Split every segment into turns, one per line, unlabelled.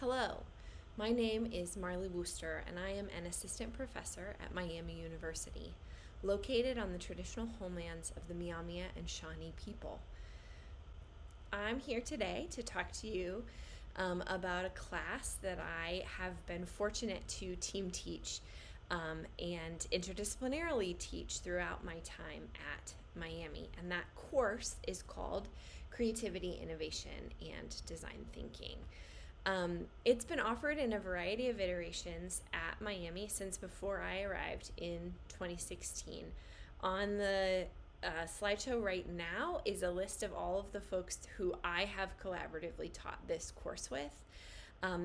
Hello, my name is Marley Wooster, and I am an assistant professor at Miami University, located on the traditional homelands of the Miami and Shawnee people. I'm here today to talk to you about a class that I have been fortunate to team teach and interdisciplinarily teach throughout my time at Miami. And that course is called Creativity, Innovation, and Design Thinking. It's been offered in a variety of iterations at Miami since before I arrived in 2016. On the slideshow right now is a list of all of the folks who I have collaboratively taught this course with.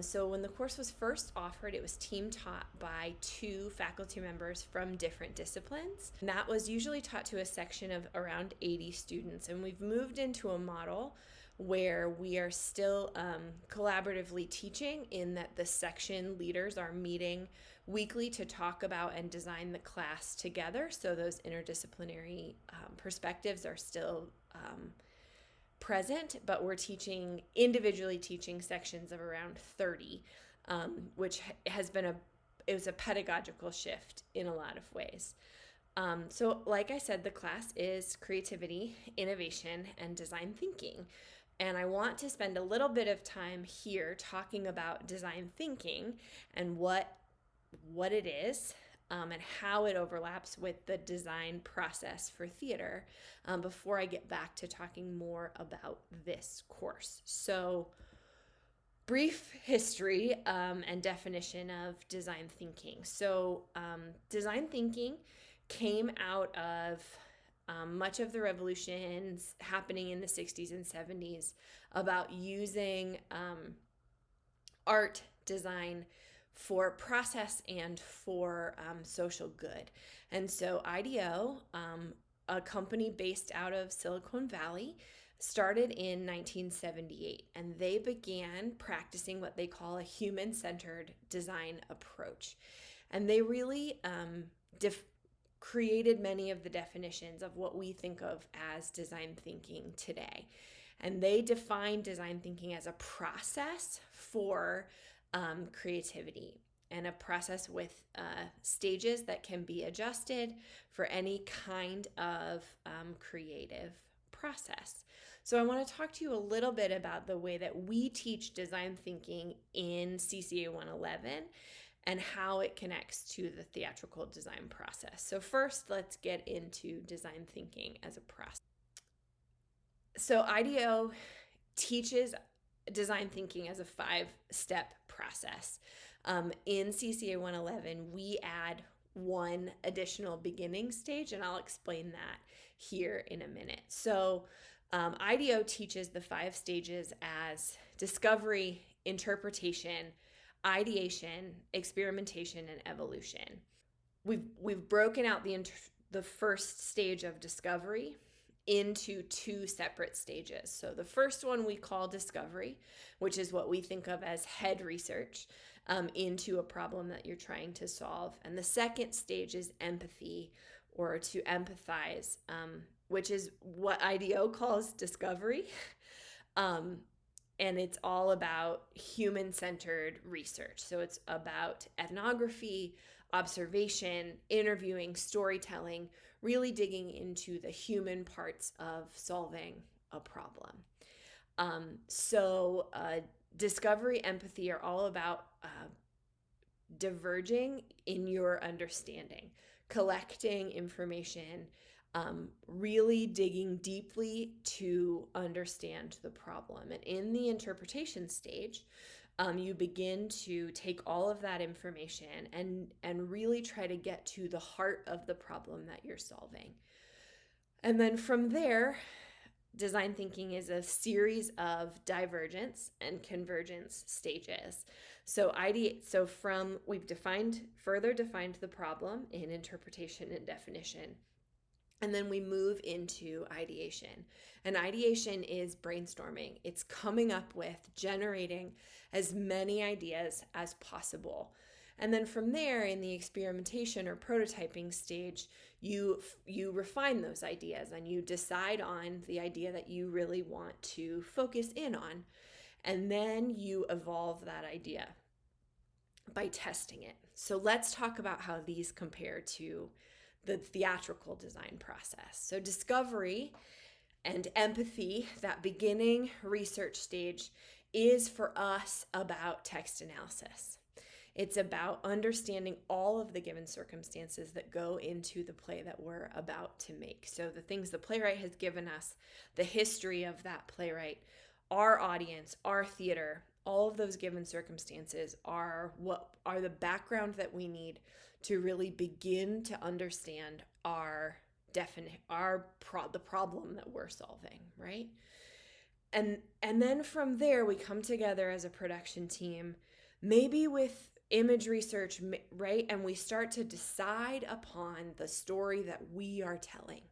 So when the course was first offered, it was team taught by two faculty members from different disciplines. And that was usually taught to a section of around 80 students. And we've moved into a model where we are still collaboratively teaching, in that the section leaders are meeting weekly to talk about and design the class together. So those interdisciplinary perspectives are still present, but we're individually teaching sections of around 30, which has been it was a pedagogical shift in a lot of ways. So like I said, the class is Creativity, Innovation, and Design Thinking. And I want to spend a little bit of time here talking about design thinking and what it is, and how it overlaps with the design process for theater, before I get back to talking more about this course. So, brief history and definition of design thinking. So, design thinking came out of much of the revolutions happening in the 60s and 70s about using art design for process and for social good. And so IDEO, a company based out of Silicon Valley, started in 1978, and they began practicing what they call a human-centered design approach. And they really created many of the definitions of what we think of as design thinking today. And they defined design thinking as a process for creativity, and a process with stages that can be adjusted for any kind of creative process. So I want to talk to you a little bit about the way that we teach design thinking in CCA 111 and how it connects to the theatrical design process. So first, let's get into design thinking as a process. So IDEO teaches design thinking as a 5-step process. In CCA 111, we add one additional beginning stage, and I'll explain that here in a minute. So IDEO teaches the 5 stages as discovery, interpretation, ideation, experimentation, and evolution. We've broken out the first stage of discovery into 2 separate stages. So the first one we call discovery, which is what we think of as head research into a problem that you're trying to solve. And the second stage is empathy, or to empathize, which is what IDEO calls discovery. And it's all about human-centered research. So it's about ethnography, observation, interviewing, storytelling, really digging into the human parts of solving a problem. So discovery, empathy are all about diverging in your understanding, collecting information, really digging deeply to understand the problem. And in the interpretation stage, you begin to take all of that information and really try to get to the heart of the problem that you're solving. And then from there, design thinking is a series of divergence and convergence stages. So we've further defined the problem in interpretation and definition. And then we move into ideation. And ideation is brainstorming. It's coming up with, generating as many ideas as possible. And then from there, in the experimentation or prototyping stage, you refine those ideas and you decide on the idea that you really want to focus in on. And then you evolve that idea by testing it. So let's talk about how these compare to the theatrical design process. So discovery and empathy, that beginning research stage, is for us about text analysis. It's about understanding all of the given circumstances that go into the play that we're about to make. So the things the playwright has given us, the history of that playwright, our audience, our theater, all of those given circumstances are what are the background that we need to really begin to understand the problem that we're solving, right? And then from there we come together as a production team, maybe with image research, right? And we start to decide upon the story that we are telling.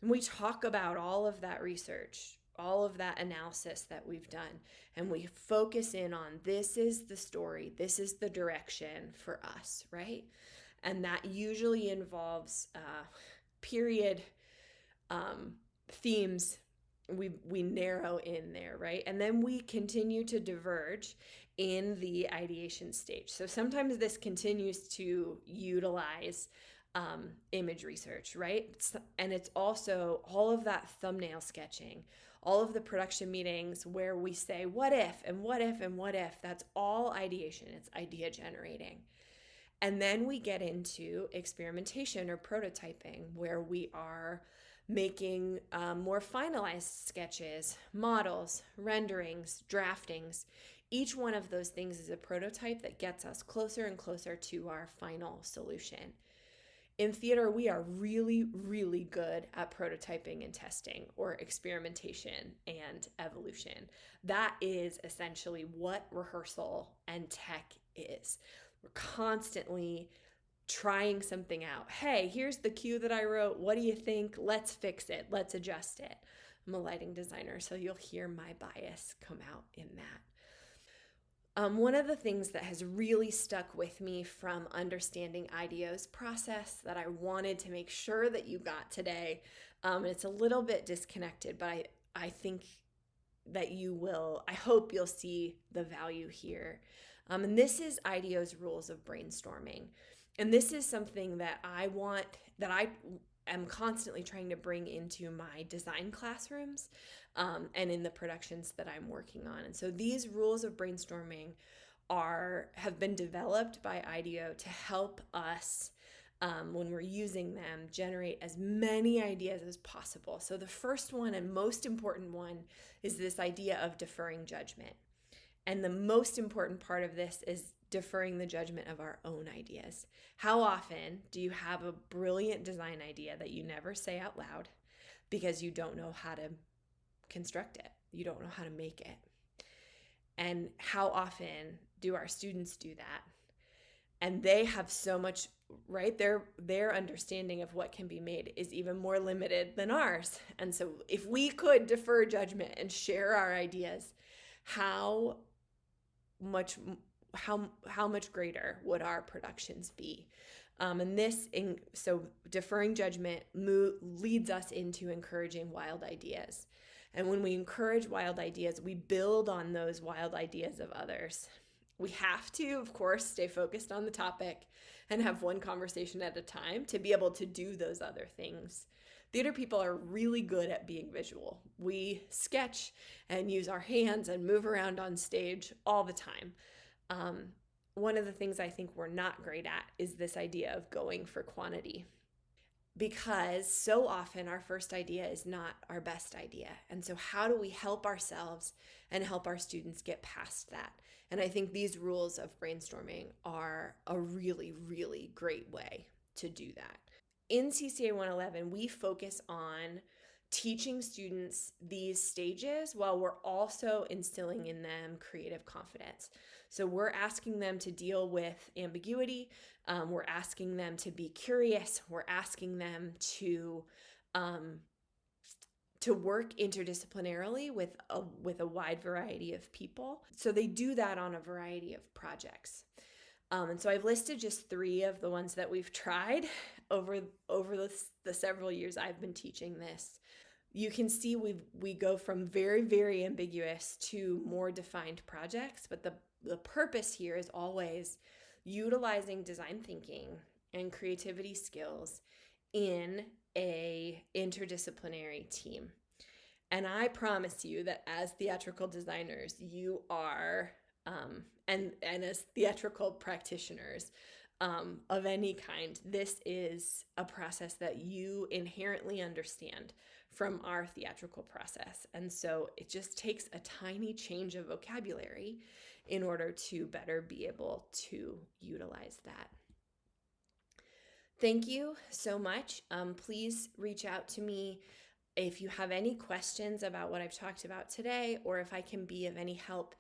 And we talk about all of that research, all of that analysis that we've done, and we focus in on this is the story, this is the direction for us, right? And that usually involves period themes we narrow in there, right? And then we continue to diverge in the ideation stage. So sometimes this continues to utilize image research, right? And it's also all of that thumbnail sketching, all of the production meetings where we say what if and what if and what if. That's all ideation. It's idea generating. And then we get into experimentation or prototyping, where we are making more finalized sketches, models, renderings, draftings. Each one of those things is a prototype that gets us closer and closer to our final solution. In theater, we are really, really good at prototyping and testing, or experimentation and evolution. That is essentially what rehearsal and tech is. We're constantly trying something out. Hey, here's the cue that I wrote. What do you think? Let's fix it. Let's adjust it. I'm a lighting designer, so you'll hear my bias come out in that. One of the things that has really stuck with me from understanding IDEO's process that I wanted to make sure that you got today, it's a little bit disconnected, but I think that I hope you'll see the value here. And this is IDEO's rules of brainstorming. And this is something that I am constantly trying to bring into my design classrooms and in the productions that I'm working on. And so these rules of brainstorming have been developed by IDEO to help us, when we're using them, generate as many ideas as possible. So the first one and most important one is this idea of deferring judgment. And the most important part of this is deferring the judgment of our own ideas. How often do you have a brilliant design idea that you never say out loud because you don't know how to construct it? You don't know how to make it. And how often do our students do that? And they have so much, right? Their understanding of what can be made is even more limited than ours. And so if we could defer judgment and share our ideas, how much greater would our productions be? So deferring judgment leads us into encouraging wild ideas. And when we encourage wild ideas, we build on those wild ideas of others. We have to, of course, stay focused on the topic and have one conversation at a time to be able to do those other things. Theater people are really good at being visual. We sketch and use our hands and move around on stage all the time. One of the things I think we're not great at is this idea of going for quantity, because so often our first idea is not our best idea. And so how do we help ourselves and help our students get past that? And I think these rules of brainstorming are a really, really great way to do that. In CCA 111, we focus on teaching students these stages while we're also instilling in them creative confidence. So we're asking them to deal with ambiguity. We're asking them to be curious. We're asking them to work interdisciplinarily with a wide variety of people. So they do that on a variety of projects. And so I've listed just 3 of the ones that we've tried over the several years I've been teaching this. you can see we go from very, very ambiguous to more defined projects, but the purpose here is always utilizing design thinking and creativity skills in a interdisciplinary team. And I promise you that as theatrical designers, you are, and as theatrical practitioners of any kind, this is a process that you inherently understand from our theatrical process. And so it just takes a tiny change of vocabulary in order to better be able to utilize that. Thank you so much. Please reach out to me if you have any questions about what I've talked about today, or if I can be of any help